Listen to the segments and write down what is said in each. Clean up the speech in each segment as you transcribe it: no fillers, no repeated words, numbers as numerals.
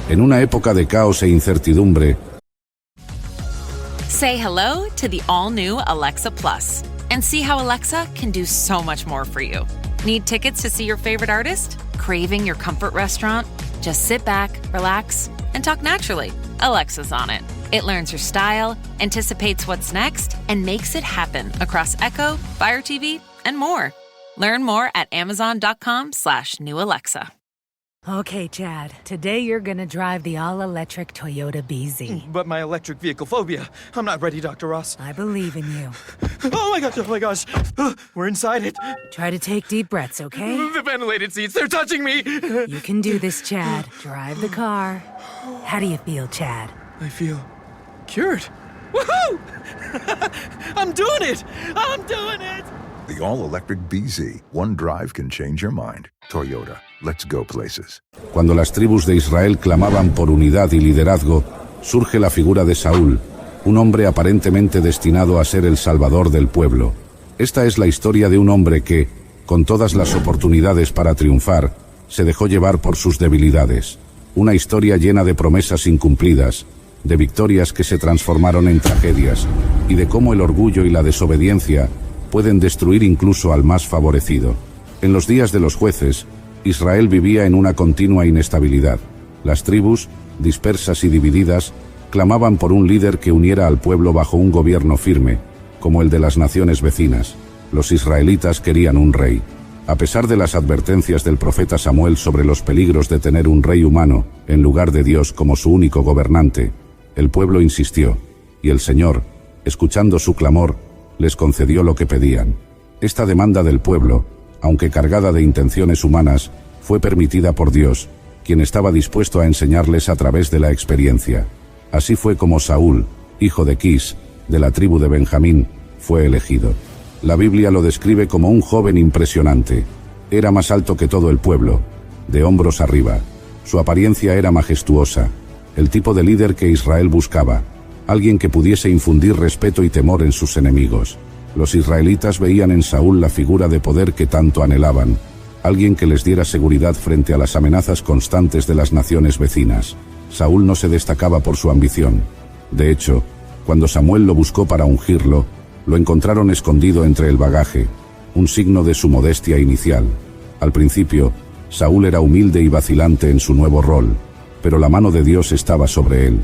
En una época de caos e incertidumbre, Say hello to the all-new Alexa Plus and see how Alexa can do so much more for you. Need tickets to see your favorite artist? Craving your comfort restaurant? Just sit back, relax, and talk naturally. Alexa's on it. It learns your style, anticipates what's next, and makes it happen across Echo, Fire TV, and more. Learn more at amazon.com/new Alexa. Okay, Chad. Today you're gonna drive the all-electric Toyota BZ. But my electric vehicle phobia. I'm not ready, Dr. Ross. I believe in you. Oh my gosh. We're inside it. Try to take deep breaths, okay? The ventilated seats, they're touching me. You can do this, Chad. Drive the car. How do you feel, Chad? I feel cured. Woohoo! I'm doing it! The all-electric BZ. One drive can change your mind. Toyota. Let's go places. cuando las tribus de Israel clamaban por unidad y liderazgo, surge la figura de Saúl, un hombre aparentemente destinado a ser el salvador del pueblo. Esta es la historia de un hombre que, con todas las oportunidades para triunfar, se dejó llevar por sus debilidades. Una historia llena de promesas incumplidas, de victorias que se transformaron en tragedias, y de cómo el orgullo y la desobediencia pueden destruir incluso al más favorecido. En los días de los jueces, Israel vivía en una continua inestabilidad. Las tribus, dispersas y divididas, clamaban por un líder que uniera al pueblo bajo un gobierno firme, como el de las naciones vecinas. Los israelitas querían un rey. A pesar de las advertencias del profeta Samuel sobre los peligros de tener un rey humano en lugar de Dios como su único gobernante, el pueblo insistió, y el Señor, escuchando su clamor, les concedió lo que pedían. Esta demanda del pueblo, aunque cargada de intenciones humanas, fue permitida por Dios, quien estaba dispuesto a enseñarles a través de la experiencia. Así fue como Saúl, hijo de Quis, de la tribu de Benjamín, fue elegido. La Biblia lo describe como un joven impresionante. Era más alto que todo el pueblo, de hombros arriba. Su apariencia era majestuosa, el tipo de líder que Israel buscaba, alguien que pudiese infundir respeto y temor en sus enemigos. Los israelitas veían en Saúl la figura de poder que tanto anhelaban, alguien que les diera seguridad frente a las amenazas constantes de las naciones vecinas. Saúl no se destacaba por su ambición. De hecho, cuando Samuel lo buscó para ungirlo, lo encontraron escondido entre el bagaje, un signo de su modestia inicial. Al principio, Saúl era humilde y vacilante en su nuevo rol, pero la mano de Dios estaba sobre él.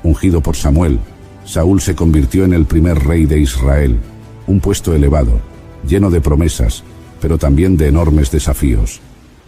Ungido por Samuel, Saúl se convirtió en el primer rey de Israel, un puesto elevado, lleno de promesas, pero también de enormes desafíos.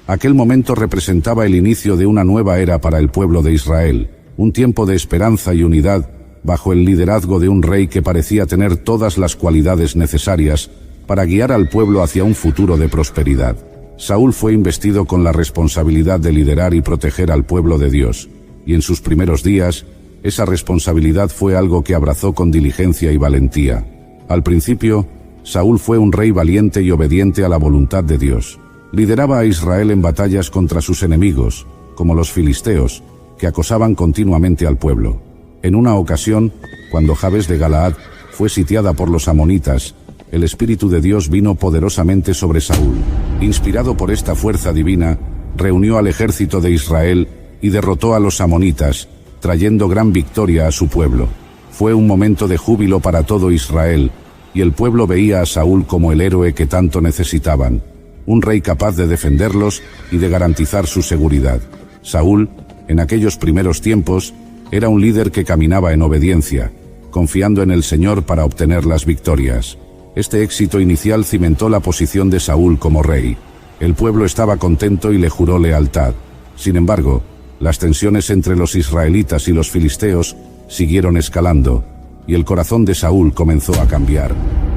Aquel momento representaba el inicio de una nueva era para el pueblo de Israel, un tiempo de esperanza y unidad, bajo el liderazgo de un rey que parecía tener todas las cualidades necesarias para guiar al pueblo hacia un futuro de prosperidad. Saúl fue investido con la responsabilidad de liderar y proteger al pueblo de Dios, y en sus primeros días, esa responsabilidad fue algo que abrazó con diligencia y valentía. Al principio, Saúl fue un rey valiente y obediente a la voluntad de Dios. Lideraba a Israel en batallas contra sus enemigos, como los filisteos, que acosaban continuamente al pueblo. En una ocasión, cuando Jabes de Galaad fue sitiada por los amonitas, el Espíritu de Dios vino poderosamente sobre Saúl. Inspirado por esta fuerza divina, reunió al ejército de Israel y derrotó a los amonitas, trayendo gran victoria a su pueblo. Fue un momento de júbilo para todo Israel, y el pueblo veía a Saúl como el héroe que tanto necesitaban, un rey capaz de defenderlos y de garantizar su seguridad. Saúl, en aquellos primeros tiempos, era un líder que caminaba en obediencia, confiando en el Señor para obtener las victorias. Este éxito inicial cimentó la posición de Saúl como rey. El pueblo estaba contento y le juró lealtad. Sin embargo, las tensiones entre los israelitas y los filisteos siguieron escalando, y el corazón de Saúl comenzó a cambiar.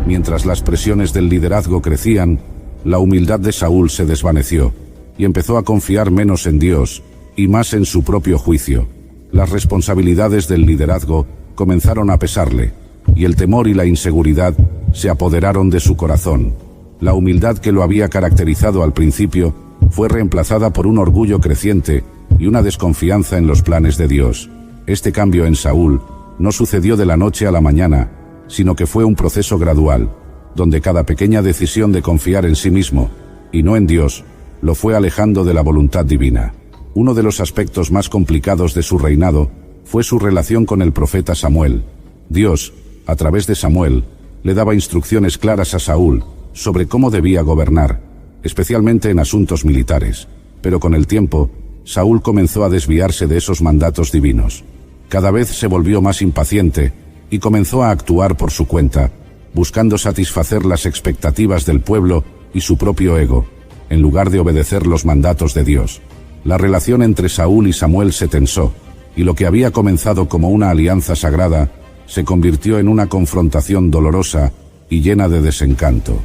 Mientras las presiones del liderazgo crecían, la humildad de Saúl se desvaneció, y empezó a confiar menos en Dios, y más en su propio juicio. Las responsabilidades del liderazgo comenzaron a pesarle, y el temor y la inseguridad se apoderaron de su corazón. La humildad que lo había caracterizado al principio fue reemplazada por un orgullo creciente y una desconfianza en los planes de Dios. Este cambio en Saúl no sucedió de la noche a la mañana, sino que fue un proceso gradual, donde cada pequeña decisión de confiar en sí mismo, y no en Dios, lo fue alejando de la voluntad divina. Uno de los aspectos más complicados de su reinado fue su relación con el profeta Samuel. Dios, a través de Samuel, le daba instrucciones claras a Saúl sobre cómo debía gobernar, especialmente en asuntos militares. Pero con el tiempo, Saúl comenzó a desviarse de esos mandatos divinos. Cada vez se volvió más impaciente y comenzó a actuar por su cuenta, buscando satisfacer las expectativas del pueblo y su propio ego, en lugar de obedecer los mandatos de Dios. La relación entre Saúl y Samuel se tensó, y lo que había comenzado como una alianza sagrada se convirtió en una confrontación dolorosa y llena de desencanto.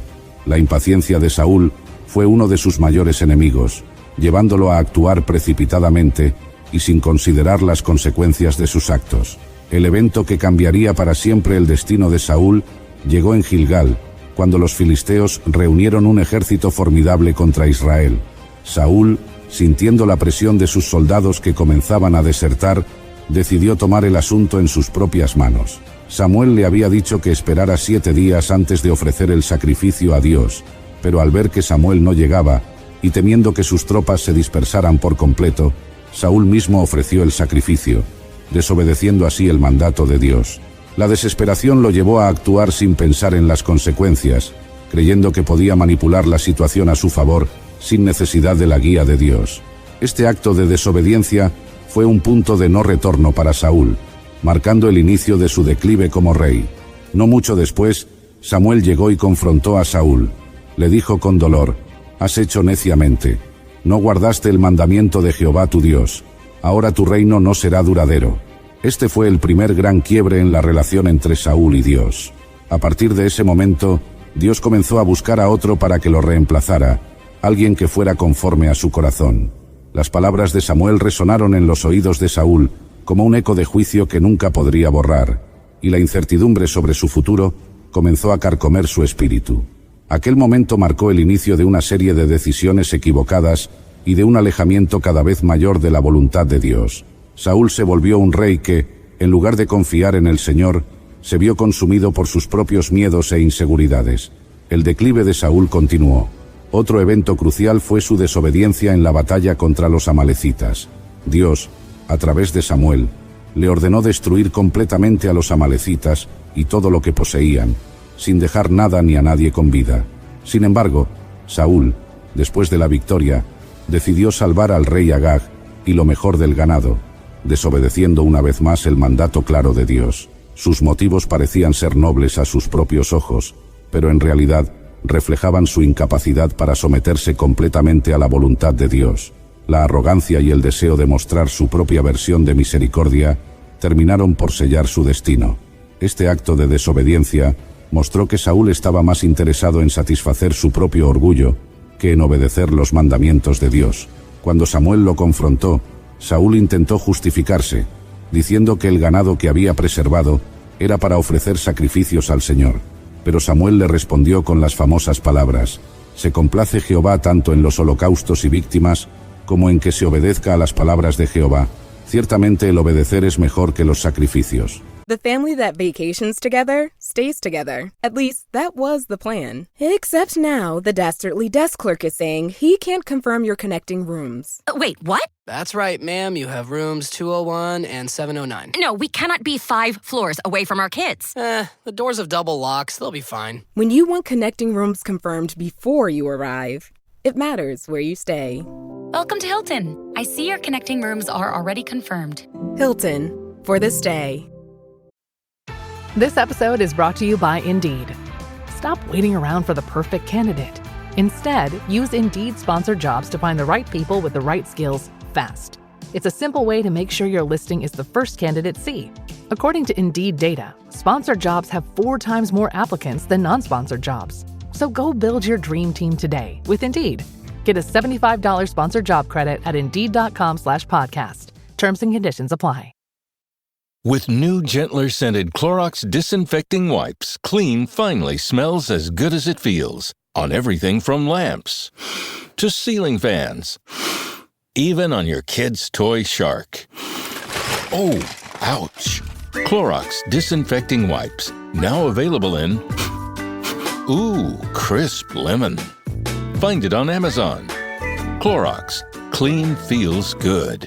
La impaciencia de Saúl fue uno de sus mayores enemigos, llevándolo a actuar precipitadamente y sin considerar las consecuencias de sus actos. El evento que cambiaría para siempre el destino de Saúl llegó en Gilgal, cuando los filisteos reunieron un ejército formidable contra Israel. Saúl, sintiendo la presión de sus soldados que comenzaban a desertar, decidió tomar el asunto en sus propias manos. Samuel le había dicho que esperara 7 días antes de ofrecer el sacrificio a Dios, pero al ver que Samuel no llegaba, y temiendo que sus tropas se dispersaran por completo, Saúl mismo ofreció el sacrificio, desobedeciendo así el mandato de Dios. La desesperación lo llevó a actuar sin pensar en las consecuencias, creyendo que podía manipular la situación a su favor, sin necesidad de la guía de Dios. Este acto de desobediencia fue un punto de no retorno para Saúl, marcando el inicio de su declive como rey. No mucho después, Samuel llegó y confrontó a Saúl. Le dijo con dolor: «Has hecho neciamente. No guardaste el mandamiento de Jehová tu Dios. Ahora tu reino no será duradero». Este fue el primer gran quiebre en la relación entre Saúl y Dios. A partir de ese momento, Dios comenzó a buscar a otro para que lo reemplazara, alguien que fuera conforme a su corazón. Las palabras de Samuel resonaron en los oídos de Saúl como un eco de juicio que nunca podría borrar, y la incertidumbre sobre su futuro comenzó a carcomer su espíritu. Aquel momento marcó el inicio de una serie de decisiones equivocadas y de un alejamiento cada vez mayor de la voluntad de Dios. Saúl se volvió un rey que, en lugar de confiar en el Señor, se vio consumido por sus propios miedos e inseguridades. El declive de Saúl continuó. Otro evento crucial fue su desobediencia en la batalla contra los amalecitas. Dios, a través de Samuel, le ordenó destruir completamente a los amalecitas y todo lo que poseían, sin dejar nada ni a nadie con vida. Sin embargo, Saúl, después de la victoria, decidió salvar al rey Agag y lo mejor del ganado, desobedeciendo una vez más el mandato claro de Dios. Sus motivos parecían ser nobles a sus propios ojos, pero en realidad reflejaban su incapacidad para someterse completamente a la voluntad de Dios. La arrogancia y el deseo de mostrar su propia versión de misericordia terminaron por sellar su destino. Este acto de desobediencia mostró que Saúl estaba más interesado en satisfacer su propio orgullo que en obedecer los mandamientos de Dios. Cuando Samuel lo confrontó, Saúl intentó justificarse, diciendo que el ganado que había preservado era para ofrecer sacrificios al Señor. Pero Samuel le respondió con las famosas palabras: «Se complace Jehová tanto en los holocaustos y víctimas, como en que se obedezca a las palabras de Jehová. Ciertamente el obedecer es mejor que los sacrificios». The family that vacations together stays together. At least, that was the plan. Except now, the Dastardly desk clerk is saying he can't confirm your connecting rooms. Wait, what? That's right, ma'am. You have rooms 201 and 709. No, we cannot be 5 floors away from our kids. The doors have double locks. They'll be fine. When you want connecting rooms confirmed before you arrive, it matters where you stay. Welcome to Hilton. I see your connecting rooms are already confirmed. Hilton, for the stay. This episode is brought to you by Indeed. Stop waiting around for the perfect candidate. Instead, use Indeed sponsored jobs to find the right people with the right skills fast. It's a simple way to make sure your listing is the first candidates see. According to Indeed data, sponsored jobs have 4 times more applicants than non-sponsored jobs. So go build your dream team today with Indeed. Get a $75 sponsored job credit at Indeed.com/podcast. Terms and conditions apply. With new, gentler scented Clorox disinfecting wipes, clean finally smells as good as it feels. On everything from lamps to ceiling fans. Even on your kid's toy shark. Oh, ouch. Clorox disinfecting wipes, now available in crisp lemon. Find it on Amazon. Clorox, clean feels good.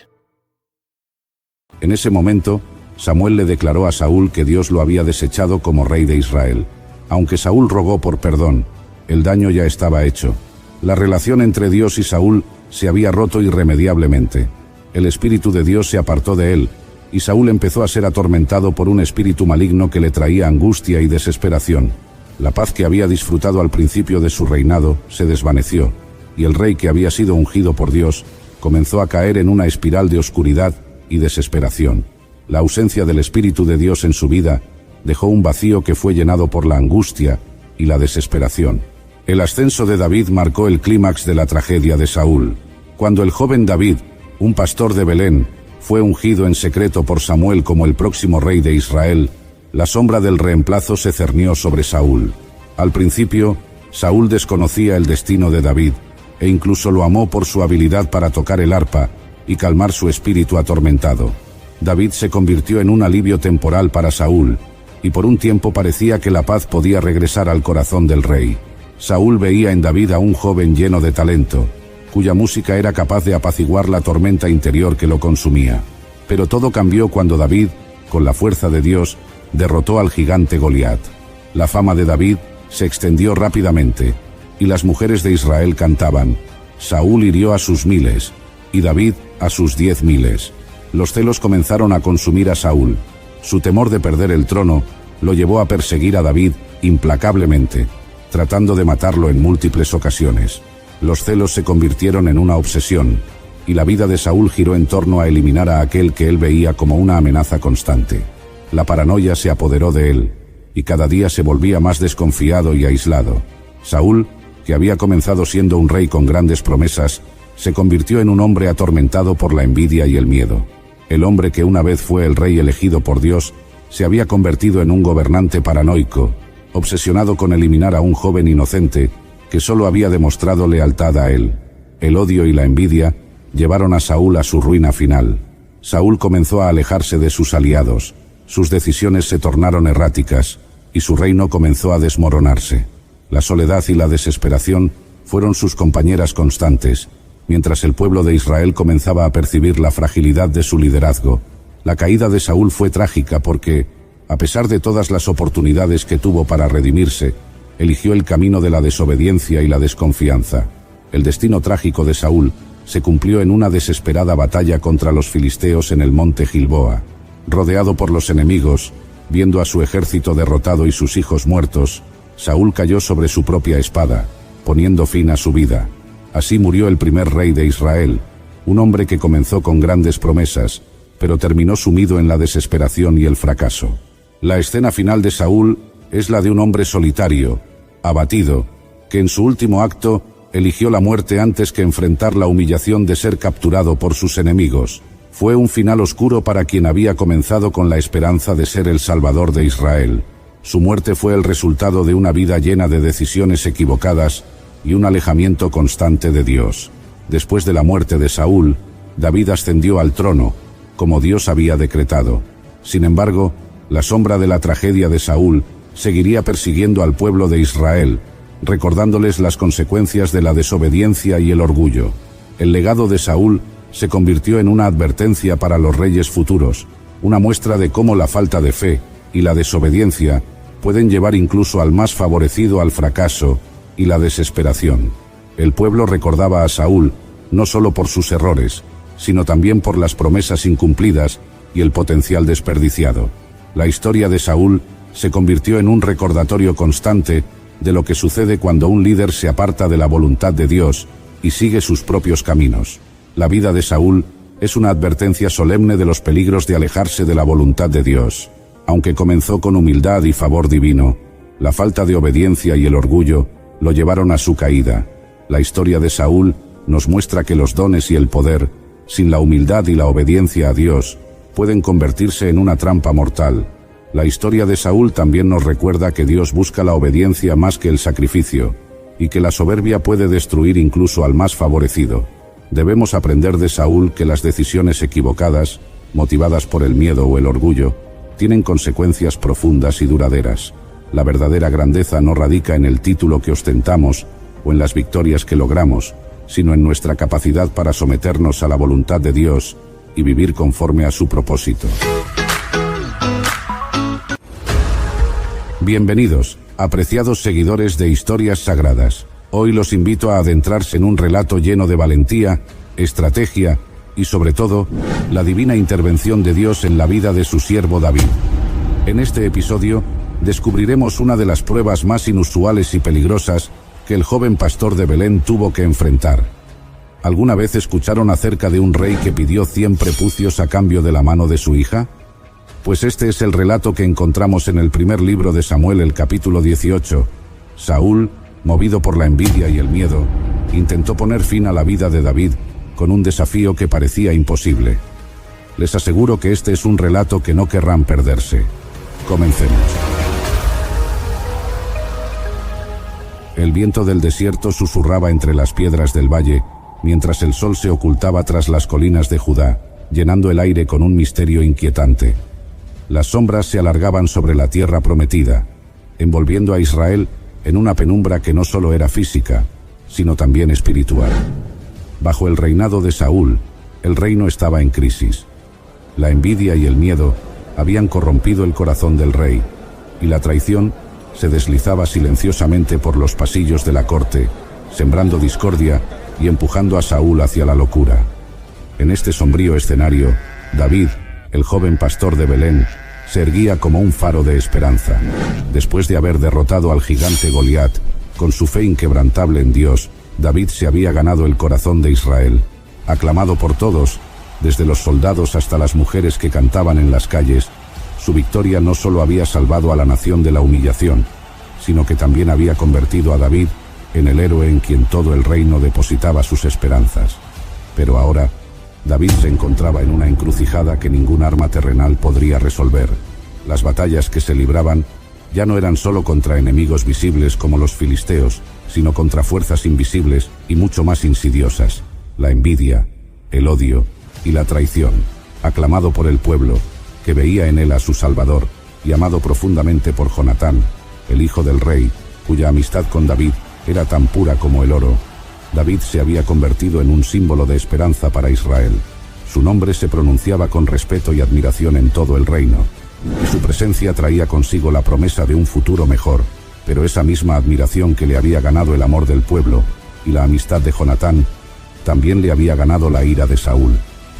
En ese momento, Samuel le declaró a Saúl que Dios lo había desechado como rey de Israel. Aunque Saúl rogó por perdón, el daño ya estaba hecho. La relación entre Dios y Saúl se había roto irremediablemente. El espíritu de Dios se apartó de él, y Saúl empezó a ser atormentado por un espíritu maligno que le traía angustia y desesperación. La paz que había disfrutado al principio de su reinado se desvaneció, y el rey que había sido ungido por Dios comenzó a caer en una espiral de oscuridad y desesperación. La ausencia del Espíritu de Dios en su vida dejó un vacío que fue llenado por la angustia y la desesperación. El ascenso de David marcó el clímax de la tragedia de Saúl. Cuando el joven David, un pastor de Belén, fue ungido en secreto por Samuel como el próximo rey de Israel, la sombra del reemplazo se cernió sobre Saúl. Al principio, Saúl desconocía el destino de David, e incluso lo amó por su habilidad para tocar el arpa y calmar su espíritu atormentado. David se convirtió en un alivio temporal para Saúl, y por un tiempo parecía que la paz podía regresar al corazón del rey. Saúl veía en David a un joven lleno de talento, cuya música era capaz de apaciguar la tormenta interior que lo consumía. Pero todo cambió cuando David, con la fuerza de Dios, derrotó al gigante Goliat. La fama de David se extendió rápidamente, y las mujeres de Israel cantaban: Saúl hirió a sus miles, y David a sus 10.000. Los celos comenzaron a consumir a Saúl. Su temor de perder el trono lo llevó a perseguir a David implacablemente, tratando de matarlo en múltiples ocasiones. Los celos se convirtieron en una obsesión, y la vida de Saúl giró en torno a eliminar a aquel que él veía como una amenaza constante. La paranoia se apoderó de él, y cada día se volvía más desconfiado y aislado. Saúl, que había comenzado siendo un rey con grandes promesas, se convirtió en un hombre atormentado por la envidia y el miedo. El hombre que una vez fue el rey elegido por Dios, se había convertido en un gobernante paranoico, obsesionado con eliminar a un joven inocente que solo había demostrado lealtad a él. El odio y la envidia llevaron a Saúl a su ruina final. Saúl comenzó a alejarse de sus aliados, sus decisiones se tornaron erráticas, y su reino comenzó a desmoronarse. La soledad y la desesperación fueron sus compañeras constantes, mientras el pueblo de Israel comenzaba a percibir la fragilidad de su liderazgo. La caída de Saúl fue trágica porque, a pesar de todas las oportunidades que tuvo para redimirse, eligió el camino de la desobediencia y la desconfianza. El destino trágico de Saúl se cumplió en una desesperada batalla contra los filisteos en el monte Gilboa. Rodeado por los enemigos, viendo a su ejército derrotado y sus hijos muertos, Saúl cayó sobre su propia espada, poniendo fin a su vida. Así murió el primer rey de Israel, un hombre que comenzó con grandes promesas, pero terminó sumido en la desesperación y el fracaso. La escena final de Saúl es la de un hombre solitario, abatido, que en su último acto eligió la muerte antes que enfrentar la humillación de ser capturado por sus enemigos. Fue un final oscuro para quien había comenzado con la esperanza de ser el Salvador de Israel. Su muerte fue el resultado de una vida llena de decisiones equivocadas y un alejamiento constante de Dios. Después de la muerte de Saúl, David ascendió al trono, como Dios había decretado. Sin embargo, la sombra de la tragedia de Saúl seguiría persiguiendo al pueblo de Israel, recordándoles las consecuencias de la desobediencia y el orgullo. El legado de Saúl se convirtió en una advertencia para los reyes futuros, una muestra de cómo la falta de fe y la desobediencia pueden llevar incluso al más favorecido al fracaso y la desesperación. El pueblo recordaba a Saúl no solo por sus errores, sino también por las promesas incumplidas y el potencial desperdiciado. La historia de Saúl se convirtió en un recordatorio constante de lo que sucede cuando un líder se aparta de la voluntad de Dios y sigue sus propios caminos. La vida de Saúl es una advertencia solemne de los peligros de alejarse de la voluntad de Dios. Aunque comenzó con humildad y favor divino, la falta de obediencia y el orgullo lo llevaron a su caída. La historia de Saúl nos muestra que los dones y el poder, sin la humildad y la obediencia a Dios, pueden convertirse en una trampa mortal. La historia de Saúl también nos recuerda que Dios busca la obediencia más que el sacrificio, y que la soberbia puede destruir incluso al más favorecido. Debemos aprender de Saúl que las decisiones equivocadas, motivadas por el miedo o el orgullo, tienen consecuencias profundas y duraderas. La verdadera grandeza no radica en el título que ostentamos o en las victorias que logramos, sino en nuestra capacidad para someternos a la voluntad de Dios y vivir conforme a su propósito. Bienvenidos, apreciados seguidores de Historias Sagradas. Hoy los invito a adentrarse en un relato lleno de valentía, estrategia y, sobre todo, la divina intervención de Dios en la vida de su siervo David. En este episodio, descubriremos una de las pruebas más inusuales y peligrosas que el joven pastor de Belén tuvo que enfrentar. ¿Alguna vez escucharon acerca de un rey que pidió 100 prepucios a cambio de la mano de su hija? Pues este es el relato que encontramos en el primer libro de Samuel, el capítulo 18. Saúl, movido por la envidia y el miedo, intentó poner fin a la vida de David con un desafío que parecía imposible. Les aseguro que este es un relato que no querrán perderse. Comencemos. El viento del desierto susurraba entre las piedras del valle, mientras el sol se ocultaba tras las colinas de Judá, llenando el aire con un misterio inquietante. Las sombras se alargaban sobre la tierra prometida, envolviendo a Israel en una penumbra que no solo era física, sino también espiritual. Bajo el reinado de Saúl, el reino estaba en crisis. La envidia y el miedo habían corrompido el corazón del rey, y la traición se deslizaba silenciosamente por los pasillos de la corte, sembrando discordia y empujando a Saúl hacia la locura. En este sombrío escenario, David, el joven pastor de Belén, se erguía como un faro de esperanza. Después de haber derrotado al gigante Goliat, con su fe inquebrantable en Dios, David se había ganado el corazón de Israel. Aclamado por todos, desde los soldados hasta las mujeres que cantaban en las calles, su victoria no solo había salvado a la nación de la humillación, sino que también había convertido a David en el héroe en quien todo el reino depositaba sus esperanzas. Pero ahora, David se encontraba en una encrucijada que ningún arma terrenal podría resolver. Las batallas que se libraban ya no eran solo contra enemigos visibles como los filisteos, sino contra fuerzas invisibles y mucho más insidiosas: la envidia, el odio y la traición. Aclamado por el pueblo, que veía en él a su Salvador, y amado profundamente por Jonatán, el hijo del rey, cuya amistad con David era tan pura como el oro, David se había convertido en un símbolo de esperanza para Israel. Su nombre se pronunciaba con respeto y admiración en todo el reino, y su presencia traía consigo la promesa de un futuro mejor. Pero esa misma admiración que le había ganado el amor del pueblo y la amistad de Jonatán, también le había ganado la ira de Saúl.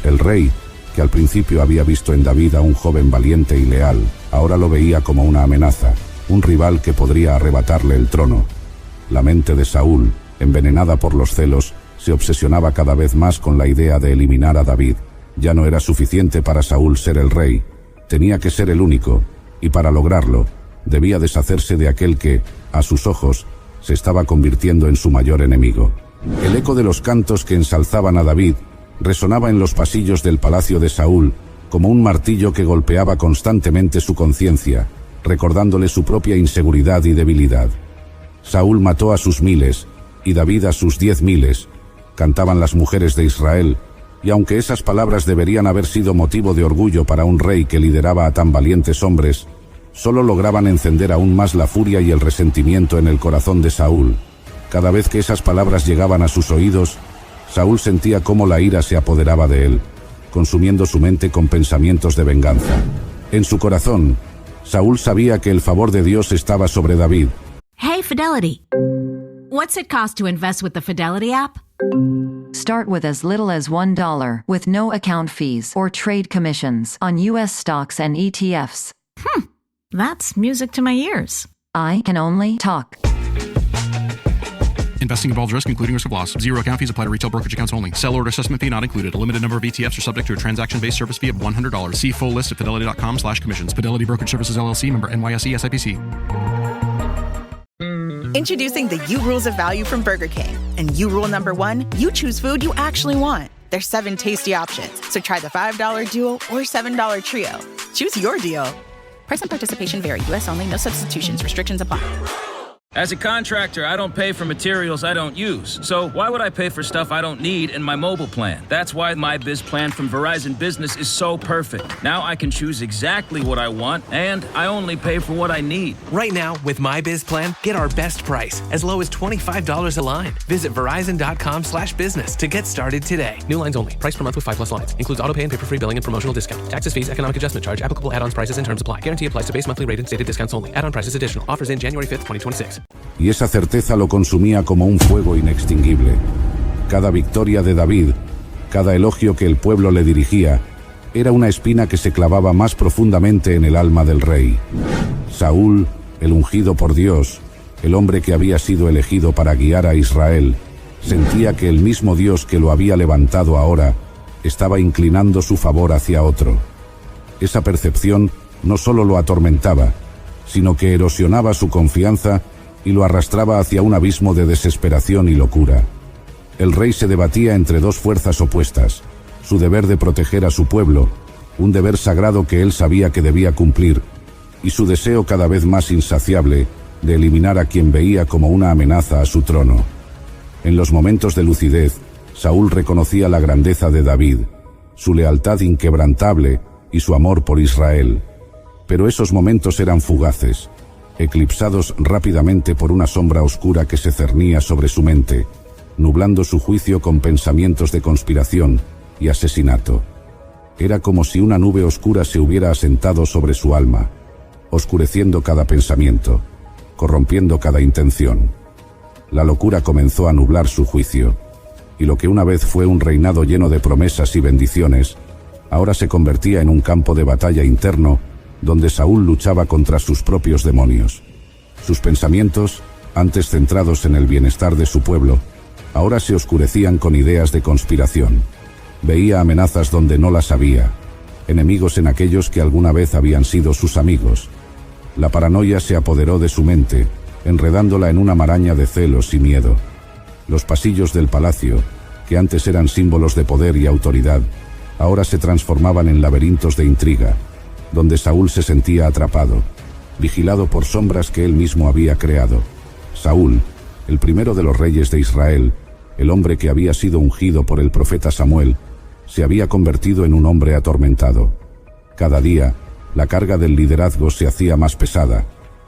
El rey, que al principio había visto en David a un joven valiente y leal, ahora lo veía como una amenaza, un rival que podría arrebatarle el trono. La mente de Saúl, envenenada por los celos, se obsesionaba cada vez más con la idea de eliminar a David. Ya no era suficiente para Saúl ser el rey, tenía que ser el único, y para lograrlo, debía deshacerse de aquel que, a sus ojos, se estaba convirtiendo en su mayor enemigo. El eco de los cantos que ensalzaban a David resonaba en los pasillos del palacio de Saúl como un martillo que golpeaba constantemente su conciencia, recordándole su propia inseguridad y debilidad. Saúl mató a sus miles y David a sus 10.000, cantaban las mujeres de Israel, y aunque esas palabras deberían haber sido motivo de orgullo para un rey que lideraba a tan valientes hombres, solo lograban encender aún más la furia y el resentimiento en el corazón de Saúl. Cada vez que esas palabras llegaban a sus oídos, Saúl sentía cómo la ira se apoderaba de él, consumiendo su mente con pensamientos de venganza. En su corazón, Saúl sabía que el favor de Dios estaba sobre David. Hey, Fidelity. What's it cost to invest with the Fidelity app? Start with as little as $1 with no account fees or trade commissions on U.S. stocks and ETFs. That's music to my ears. I can only talk. Investing involves risk, including risk of loss. Zero account fees apply to retail brokerage accounts only. Sell order assessment fee not included. A limited number of ETFs are subject to a transaction-based service fee of $100. See full list at fidelity.com/commissions. Fidelity Brokerage Services, LLC, member NYSE, SIPC. Introducing the U Rules of Value from Burger King. And U Rule number 1, you choose food you actually want. There's 7 tasty options, so try the $5 Duo or $7 Trio. Choose your deal. Price and participation vary. U.S. only. No substitutions. Restrictions apply. As a contractor, I don't pay for materials I don't use. So why would I pay for stuff I don't need in my mobile plan? That's why my Biz plan from Verizon Business is so perfect. Now I can choose exactly what I want, and I only pay for what I need. Right now, with my Biz plan, get our best price, as low as $25 a line. Visit Verizon.com/business to get started today. New lines only. Price per month with 5+ lines. Includes auto pay and paper-free billing and promotional discount. Taxes, fees, economic adjustment charge. Applicable add-ons, prices, and terms apply. Guarantee applies to base monthly rate and stated discounts only. Add-on prices additional. Offers in January 5th, 2026. Y esa certeza lo consumía como un fuego inextinguible. Cada victoria de David, cada elogio que el pueblo le dirigía, era una espina que se clavaba más profundamente en el alma del rey. Saúl, el ungido por Dios, el hombre que había sido elegido para guiar a Israel, sentía que el mismo Dios que lo había levantado ahora estaba inclinando su favor hacia otro. Esa percepción no solo lo atormentaba, sino que erosionaba su confianza y lo arrastraba hacia un abismo de desesperación y locura. El rey se debatía entre dos fuerzas opuestas: su deber de proteger a su pueblo, un deber sagrado que él sabía que debía cumplir, y su deseo cada vez más insaciable de eliminar a quien veía como una amenaza a su trono. En los momentos de lucidez, Saúl reconocía la grandeza de David, su lealtad inquebrantable y su amor por Israel. Pero esos momentos eran fugaces, eclipsados rápidamente por una sombra oscura que se cernía sobre su mente, nublando su juicio con pensamientos de conspiración y asesinato. Era como si una nube oscura se hubiera asentado sobre su alma, oscureciendo cada pensamiento, corrompiendo cada intención. La locura comenzó a nublar su juicio, y lo que una vez fue un reinado lleno de promesas y bendiciones, ahora se convertía en un campo de batalla interno donde Saúl luchaba contra sus propios demonios. Sus pensamientos, antes centrados en el bienestar de su pueblo, ahora se oscurecían con ideas de conspiración. Veía amenazas donde no las había, enemigos en aquellos que alguna vez habían sido sus amigos. La paranoia se apoderó de su mente, enredándola en una maraña de celos y miedo. Los pasillos del palacio, que antes eran símbolos de poder y autoridad, ahora se transformaban en laberintos de intriga, donde Saúl se sentía atrapado, vigilado por sombras que él mismo había creado. Saúl, el primero de los reyes de Israel, el hombre que había sido ungido por el profeta Samuel, se había convertido en un hombre atormentado. Cada día, la carga del liderazgo se hacía más pesada,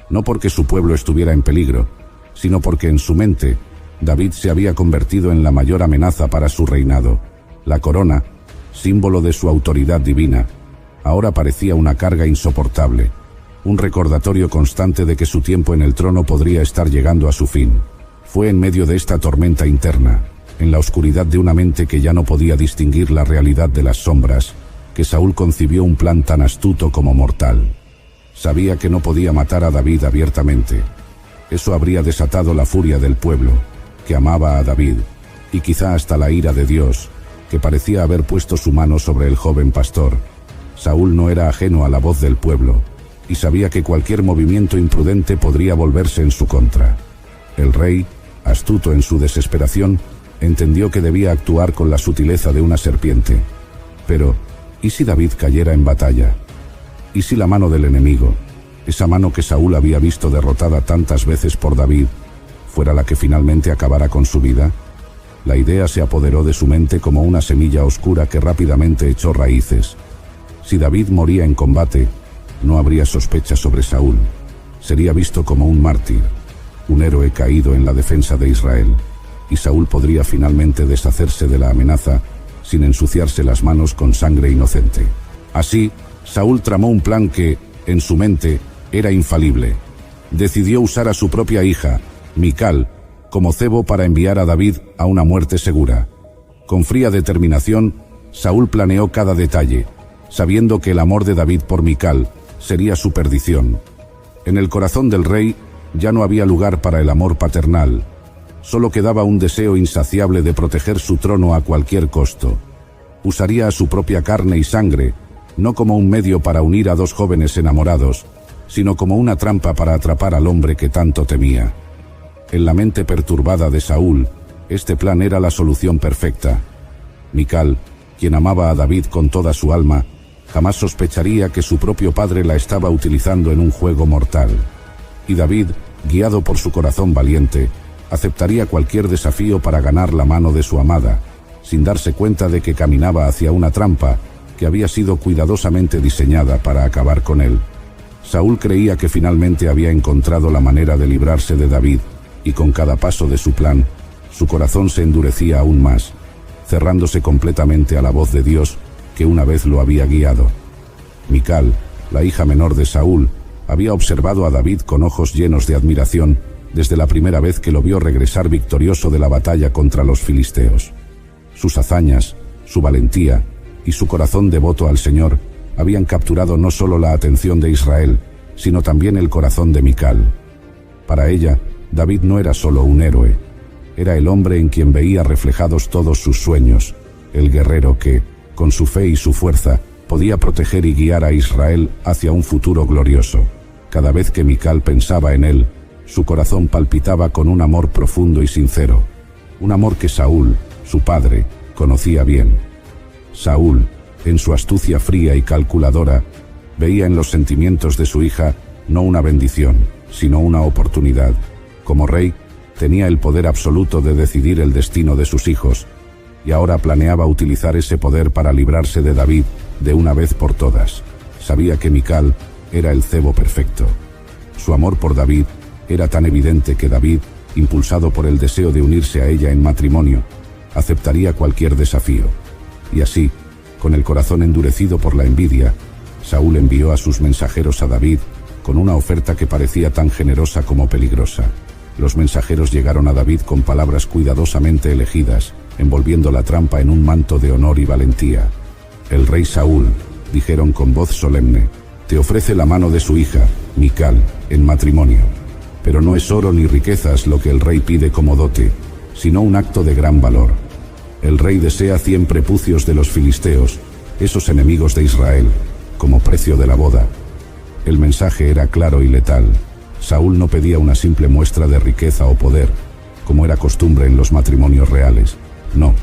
no porque su pueblo estuviera en peligro, sino porque en su mente, David se había convertido en la mayor amenaza para su reinado. La corona, símbolo de su autoridad divina, ahora parecía una carga insoportable, un recordatorio constante de que su tiempo en el trono podría estar llegando a su fin. Fue en medio de esta tormenta interna, en la oscuridad de una mente que ya no podía distinguir la realidad de las sombras, que Saúl concibió un plan tan astuto como mortal. Sabía que no podía matar a David abiertamente. Eso habría desatado la furia del pueblo, que amaba a David, y quizá hasta la ira de Dios, que parecía haber puesto su mano sobre el joven pastor. Saúl no era ajeno a la voz del pueblo, y sabía que cualquier movimiento imprudente podría volverse en su contra. El rey, astuto en su desesperación, entendió que debía actuar con la sutileza de una serpiente. Pero, ¿y si David cayera en batalla? ¿Y si la mano del enemigo, esa mano que Saúl había visto derrotada tantas veces por David, fuera la que finalmente acabara con su vida? La idea se apoderó de su mente como una semilla oscura que rápidamente echó raíces. Si David moría en combate, no habría sospecha sobre Saúl. Sería visto como un mártir, un héroe caído en la defensa de Israel, y Saúl podría finalmente deshacerse de la amenaza sin ensuciarse las manos con sangre inocente. Así, Saúl tramó un plan que, en su mente, era infalible. Decidió usar a su propia hija, Mical, como cebo para enviar a David a una muerte segura. Con fría determinación, Saúl planeó cada detalle, sabiendo que el amor de David por Mical sería su perdición. En el corazón del rey ya no había lugar para el amor paternal. Solo quedaba un deseo insaciable de proteger su trono a cualquier costo. Usaría a su propia carne y sangre, no como un medio para unir a dos jóvenes enamorados, sino como una trampa para atrapar al hombre que tanto temía. En la mente perturbada de Saúl, este plan era la solución perfecta. Mical, quien amaba a David con toda su alma, jamás sospecharía que su propio padre la estaba utilizando en un juego mortal. Y David, guiado por su corazón valiente, aceptaría cualquier desafío para ganar la mano de su amada, sin darse cuenta de que caminaba hacia una trampa que había sido cuidadosamente diseñada para acabar con él. Saúl creía que finalmente había encontrado la manera de librarse de David, y con cada paso de su plan, su corazón se endurecía aún más, cerrándose completamente a la voz de Dios que una vez lo había guiado. Mical, la hija menor de Saúl, había observado a David con ojos llenos de admiración desde la primera vez que lo vio regresar victorioso de la batalla contra los filisteos. Sus hazañas, su valentía y su corazón devoto al Señor habían capturado no solo la atención de Israel, sino también el corazón de Mical. Para ella, David no era solo un héroe, era el hombre en quien veía reflejados todos sus sueños, el guerrero que, con su fe y su fuerza, podía proteger y guiar a Israel hacia un futuro glorioso. Cada vez que Mical pensaba en él, su corazón palpitaba con un amor profundo y sincero, un amor que Saúl, su padre, conocía bien. Saúl, en su astucia fría y calculadora, veía en los sentimientos de su hija no una bendición, sino una oportunidad. Como rey, tenía el poder absoluto de decidir el destino de sus hijos, y ahora planeaba utilizar ese poder para librarse de David de una vez por todas. Sabía que Mical era el cebo perfecto. Su amor por David era tan evidente que David, impulsado por el deseo de unirse a ella en matrimonio, aceptaría cualquier desafío. Y así, con el corazón endurecido por la envidia, Saúl envió a sus mensajeros a David con una oferta que parecía tan generosa como peligrosa. Los mensajeros llegaron a David con palabras cuidadosamente elegidas, envolviendo la trampa en un manto de honor y valentía. El rey Saúl, dijeron con voz solemne, te ofrece la mano de su hija, Mical, en matrimonio. Pero no es oro ni riquezas lo que el rey pide como dote, sino un acto de gran valor. El rey desea 100 prepucios de los filisteos, esos enemigos de Israel, como precio de la boda. El mensaje era claro y letal. Saúl no pedía una simple muestra de riqueza o poder, como era costumbre en los matrimonios reales. No,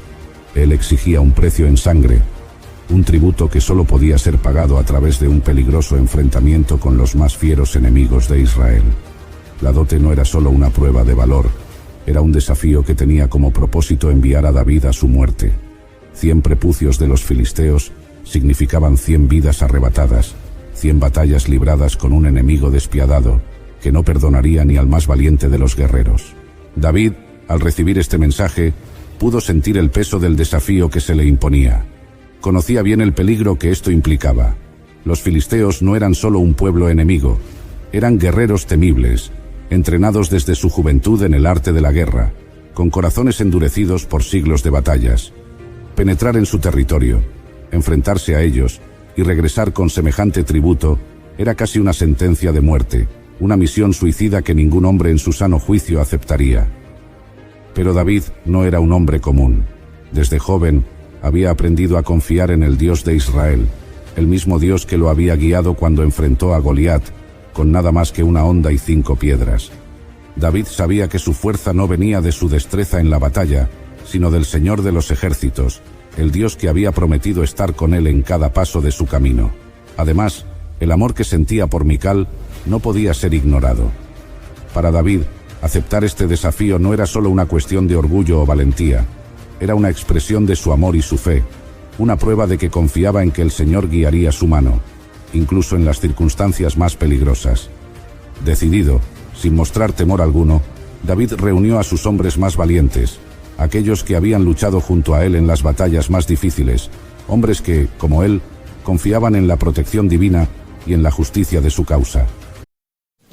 él exigía un precio en sangre, un tributo que solo podía ser pagado a través de un peligroso enfrentamiento con los más fieros enemigos de Israel. La dote no era solo una prueba de valor, era un desafío que tenía como propósito enviar a David a su muerte. 100 prepucios de los filisteos significaban 100 vidas arrebatadas, 100 batallas libradas con un enemigo despiadado, que no perdonaría ni al más valiente de los guerreros. David, al recibir este mensaje, pudo sentir el peso del desafío que se le imponía. Conocía bien el peligro que esto implicaba. Los filisteos no eran solo un pueblo enemigo, eran guerreros temibles, entrenados desde su juventud en el arte de la guerra, con corazones endurecidos por siglos de batallas. Penetrar en su territorio, enfrentarse a ellos y regresar con semejante tributo era casi una sentencia de muerte, una misión suicida que ningún hombre en su sano juicio aceptaría. Pero David no era un hombre común. Desde joven había aprendido a confiar en el Dios de Israel, el mismo Dios que lo había guiado cuando enfrentó a Goliat, con nada más que una honda y 5 piedras. David sabía que su fuerza no venía de su destreza en la batalla, sino del Señor de los ejércitos, el Dios que había prometido estar con él en cada paso de su camino. Además, el amor que sentía por Mical no podía ser ignorado. Para David, aceptar este desafío no era solo una cuestión de orgullo o valentía, era una expresión de su amor y su fe, una prueba de que confiaba en que el Señor guiaría su mano, incluso en las circunstancias más peligrosas. Decidido, sin mostrar temor alguno, David reunió a sus hombres más valientes, aquellos que habían luchado junto a él en las batallas más difíciles, hombres que, como él, confiaban en la protección divina y en la justicia de su causa.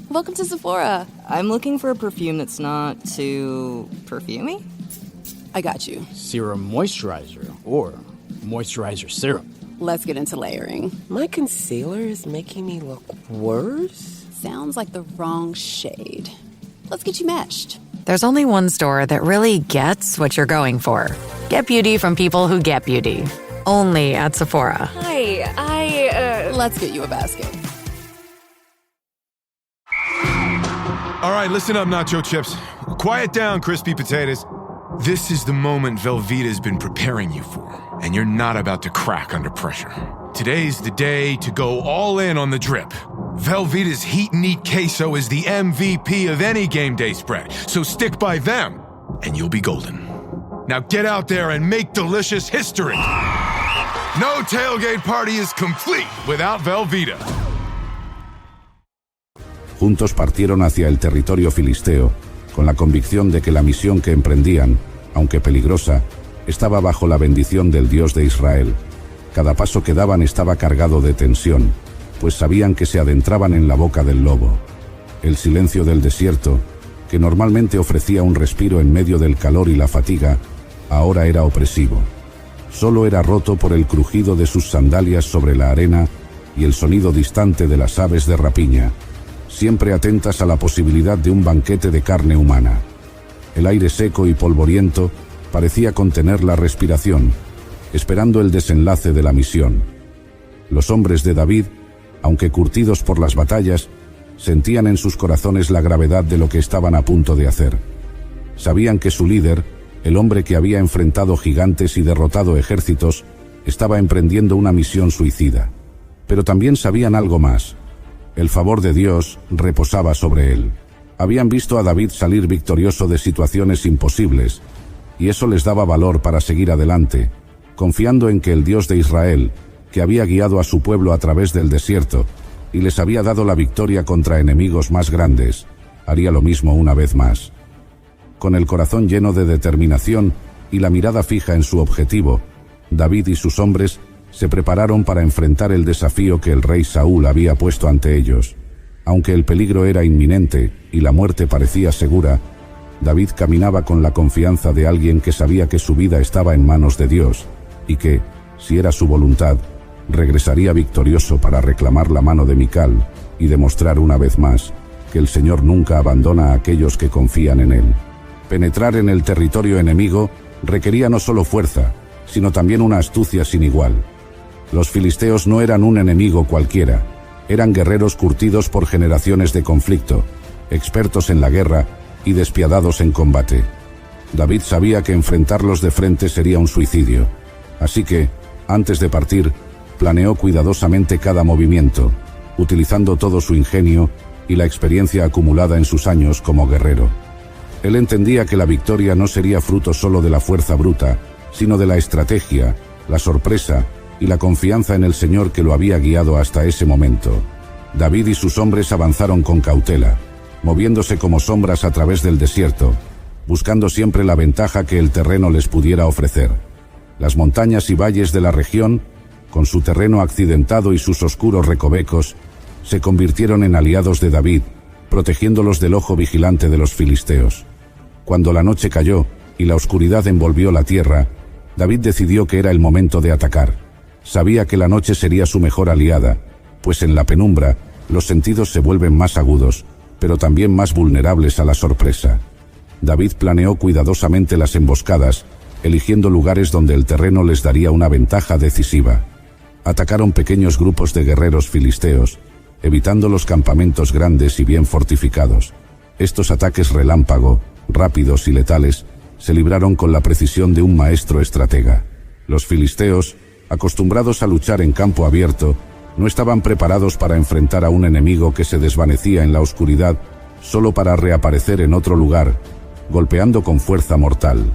Welcome to Sephora. I'm looking for a perfume that's not too perfumey. I got you. Serum moisturizer or moisturizer serum. Let's get into layering. My concealer is making me look worse. Sounds like the wrong shade. Let's get you matched. There's only one store that really gets what you're going for. Get beauty from people who get beauty. Only at Sephora. Hi, Let's get you a basket. All right, listen up, Nacho Chips. Quiet down, crispy potatoes. This is the moment Velveeta's been preparing you for, and you're not about to crack under pressure. Today's the day to go all in on the drip. Velveeta's Heat and Eat Queso is the MVP of any game day spread, so stick by them, and you'll be golden. Now get out there and make delicious history. No tailgate party is complete without Velveeta. Juntos partieron hacia el territorio filisteo, con la convicción de que la misión que emprendían, aunque peligrosa, estaba bajo la bendición del Dios de Israel. Cada paso que daban estaba cargado de tensión, pues sabían que se adentraban en la boca del lobo. El silencio del desierto, que normalmente ofrecía un respiro en medio del calor y la fatiga, ahora era opresivo. Solo era roto por el crujido de sus sandalias sobre la arena y el sonido distante de las aves de rapiña, siempre atentas a la posibilidad de un banquete de carne humana. El aire seco y polvoriento parecía contener la respiración, esperando el desenlace de la misión. Los hombres de David, aunque curtidos por las batallas, sentían en sus corazones la gravedad de lo que estaban a punto de hacer. Sabían que su líder, el hombre que había enfrentado gigantes y derrotado ejércitos, estaba emprendiendo una misión suicida. Pero también sabían algo más. El favor de Dios reposaba sobre él. Habían visto a David salir victorioso de situaciones imposibles, y eso les daba valor para seguir adelante, confiando en que el Dios de Israel, que había guiado a su pueblo a través del desierto y les había dado la victoria contra enemigos más grandes, haría lo mismo una vez más. Con el corazón lleno de determinación y la mirada fija en su objetivo, David y sus hombres se prepararon para enfrentar el desafío que el rey Saúl había puesto ante ellos. Aunque el peligro era inminente y la muerte parecía segura, David caminaba con la confianza de alguien que sabía que su vida estaba en manos de Dios y que, si era su voluntad, regresaría victorioso para reclamar la mano de Mical y demostrar una vez más que el Señor nunca abandona a aquellos que confían en él. Penetrar en el territorio enemigo requería no solo fuerza, sino también una astucia sin igual. Los filisteos no eran un enemigo cualquiera, eran guerreros curtidos por generaciones de conflicto, expertos en la guerra y despiadados en combate. David sabía que enfrentarlos de frente sería un suicidio, así que, antes de partir, planeó cuidadosamente cada movimiento, utilizando todo su ingenio y la experiencia acumulada en sus años como guerrero. Él entendía que la victoria no sería fruto solo de la fuerza bruta, sino de la estrategia, la sorpresa y la confianza en el Señor que lo había guiado hasta ese momento. David y sus hombres avanzaron con cautela, moviéndose como sombras a través del desierto, buscando siempre la ventaja que el terreno les pudiera ofrecer. Las montañas y valles de la región, con su terreno accidentado y sus oscuros recovecos, se convirtieron en aliados de David, protegiéndolos del ojo vigilante de los filisteos. Cuando la noche cayó y la oscuridad envolvió la tierra, David decidió que era el momento de atacar. Sabía que la noche sería su mejor aliada, pues en la penumbra los sentidos se vuelven más agudos, pero también más vulnerables a la sorpresa. David planeó cuidadosamente las emboscadas, eligiendo lugares donde el terreno les daría una ventaja decisiva. Atacaron pequeños grupos de guerreros filisteos, evitando los campamentos grandes y bien fortificados. Estos ataques relámpago, rápidos y letales, se libraron con la precisión de un maestro estratega. Los filisteos, acostumbrados a luchar en campo abierto, no estaban preparados para enfrentar a un enemigo que se desvanecía en la oscuridad solo para reaparecer en otro lugar, golpeando con fuerza mortal.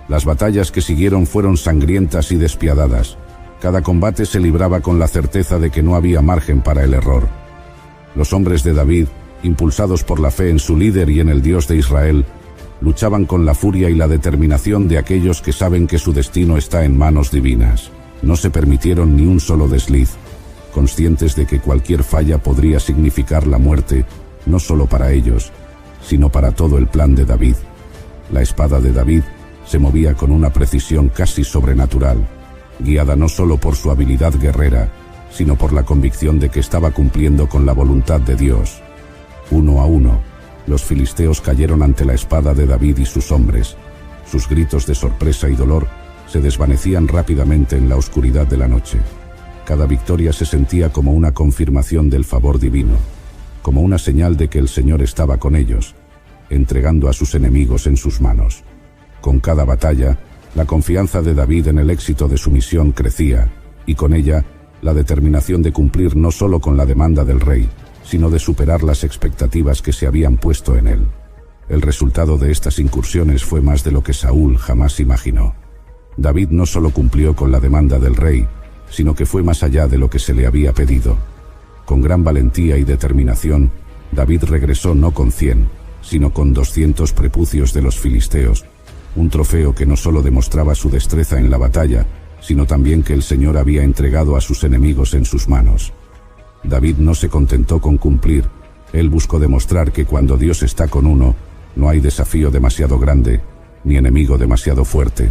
Las batallas que siguieron fueron sangrientas y despiadadas. Cada combate se libraba con la certeza de que no había margen para el error. Los hombres de David, impulsados por la fe en su líder y en el Dios de Israel, luchaban con la furia y la determinación de aquellos que saben que su destino está en manos divinas. No se permitieron ni un solo desliz, conscientes de que cualquier falla podría significar la muerte, no solo para ellos, sino para todo el plan de David. La espada de David se movía con una precisión casi sobrenatural, guiada no solo por su habilidad guerrera, sino por la convicción de que estaba cumpliendo con la voluntad de Dios. 1 a 1, los filisteos cayeron ante la espada de David y sus hombres. Sus gritos de sorpresa y dolor se desvanecían rápidamente en la oscuridad de la noche. Cada victoria se sentía como una confirmación del favor divino, como una señal de que el Señor estaba con ellos, entregando a sus enemigos en sus manos. Con cada batalla, la confianza de David en el éxito de su misión crecía, y con ella, la determinación de cumplir no solo con la demanda del rey, sino de superar las expectativas que se habían puesto en él. El resultado de estas incursiones fue más de lo que Saúl jamás imaginó. David no solo cumplió con la demanda del rey, sino que fue más allá de lo que se le había pedido. Con gran valentía y determinación, David regresó no con 100, sino con 200 prepucios de los filisteos, un trofeo que no solo demostraba su destreza en la batalla, sino también que el Señor había entregado a sus enemigos en sus manos. David no se contentó con cumplir, él buscó demostrar que cuando Dios está con uno, no hay desafío demasiado grande, ni enemigo demasiado fuerte.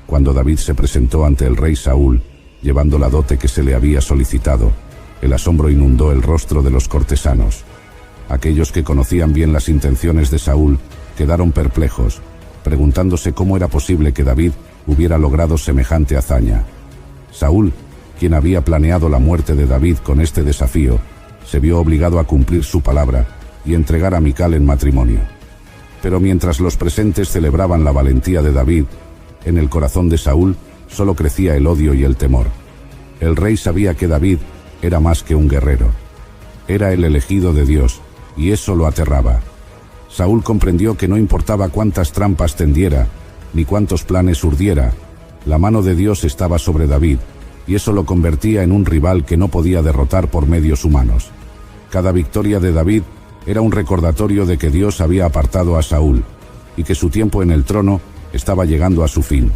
Cuando David se presentó ante el rey Saúl, llevando la dote que se le había solicitado, el asombro inundó el rostro de los cortesanos. Aquellos que conocían bien las intenciones de Saúl quedaron perplejos, preguntándose cómo era posible que David hubiera logrado semejante hazaña. Saúl, quien había planeado la muerte de David con este desafío, se vio obligado a cumplir su palabra y entregar a Mical en matrimonio. Pero mientras los presentes celebraban la valentía de David, en el corazón de Saúl solo crecía el odio y el temor. El rey sabía que David era más que un guerrero. Era el elegido de Dios, y eso lo aterraba. Saúl comprendió que no importaba cuántas trampas tendiera, ni cuántos planes urdiera, la mano de Dios estaba sobre David, y eso lo convertía en un rival que no podía derrotar por medios humanos. Cada victoria de David era un recordatorio de que Dios había apartado a Saúl, y que su tiempo en el trono estaba llegando a su fin.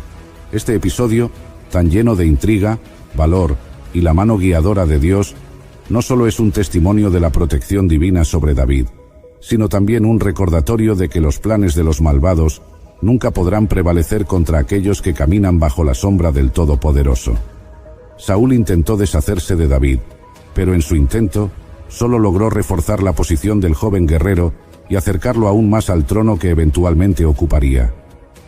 Este episodio, tan lleno de intriga, valor y la mano guiadora de Dios, no solo es un testimonio de la protección divina sobre David, sino también un recordatorio de que los planes de los malvados nunca podrán prevalecer contra aquellos que caminan bajo la sombra del Todopoderoso. Saúl intentó deshacerse de David, pero en su intento solo logró reforzar la posición del joven guerrero y acercarlo aún más al trono que eventualmente ocuparía.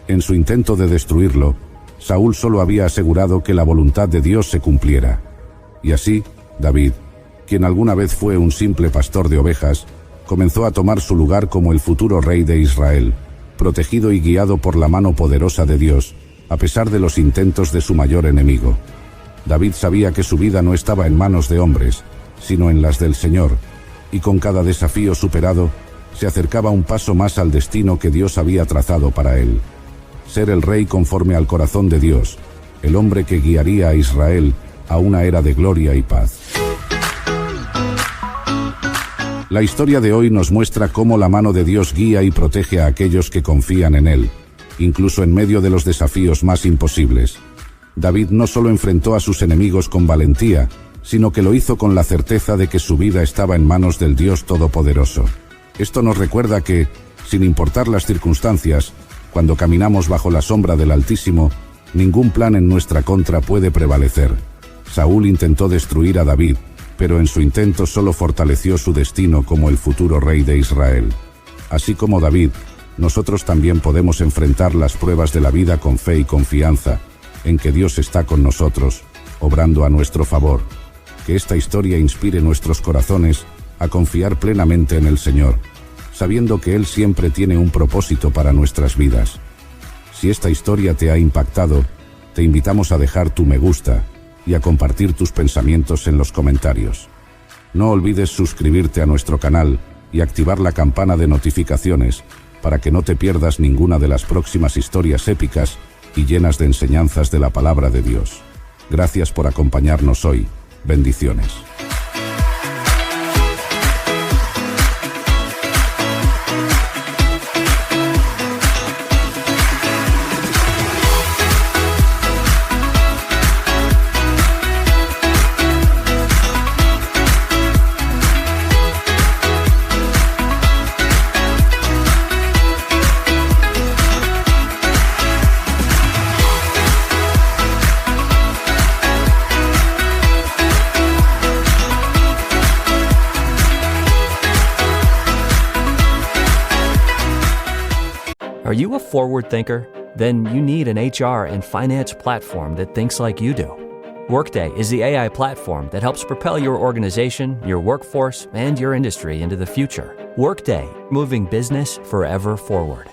En su intento de destruirlo, Saúl solo había asegurado que la voluntad de Dios se cumpliera. Y así, David, quien alguna vez fue un simple pastor de ovejas, comenzó a tomar su lugar como el futuro rey de Israel, protegido y guiado por la mano poderosa de Dios, a pesar de los intentos de su mayor enemigo. David sabía que su vida no estaba en manos de hombres, sino en las del Señor, y con cada desafío superado, se acercaba un paso más al destino que Dios había trazado para él. Ser el rey conforme al corazón de Dios, el hombre que guiaría a Israel a una era de gloria y paz. La historia de hoy nos muestra cómo la mano de Dios guía y protege a aquellos que confían en Él, incluso en medio de los desafíos más imposibles. David no solo enfrentó a sus enemigos con valentía, sino que lo hizo con la certeza de que su vida estaba en manos del Dios Todopoderoso. Esto nos recuerda que, sin importar las circunstancias, cuando caminamos bajo la sombra del Altísimo, ningún plan en nuestra contra puede prevalecer. Saúl intentó destruir a David, pero en su intento solo fortaleció su destino como el futuro rey de Israel. Así como David, nosotros también podemos enfrentar las pruebas de la vida con fe y confianza, en que Dios está con nosotros, obrando a nuestro favor. Que esta historia inspire nuestros corazones a confiar plenamente en el Señor, sabiendo que Él siempre tiene un propósito para nuestras vidas. Si esta historia te ha impactado, te invitamos a dejar tu me gusta y a compartir tus pensamientos en los comentarios. No olvides suscribirte a nuestro canal y activar la campana de notificaciones para que no te pierdas ninguna de las próximas historias épicas y llenas de enseñanzas de la palabra de Dios. Gracias por acompañarnos hoy. Bendiciones. Are you a forward thinker? Then you need an HR and finance platform that thinks like you do. Workday is the AI platform that helps propel your organization, your workforce, and your industry into the future. Workday, moving business forever forward.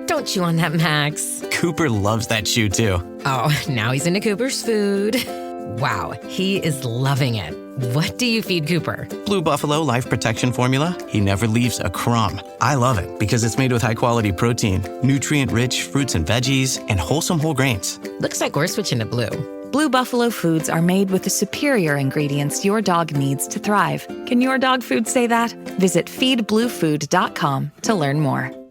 Don't chew on that, Max. Cooper loves that shoe too. Oh, now he's into Cooper's food. Wow, he is loving it. What do you feed Cooper? Blue Buffalo Life Protection Formula. He never leaves a crumb. I love it because it's made with high-quality protein, nutrient-rich fruits and veggies, and wholesome whole grains. Looks like we're switching to Blue. Blue Buffalo foods are made with the superior ingredients your dog needs to thrive. Can your dog food say that? Visit feedbluefood.com to learn more.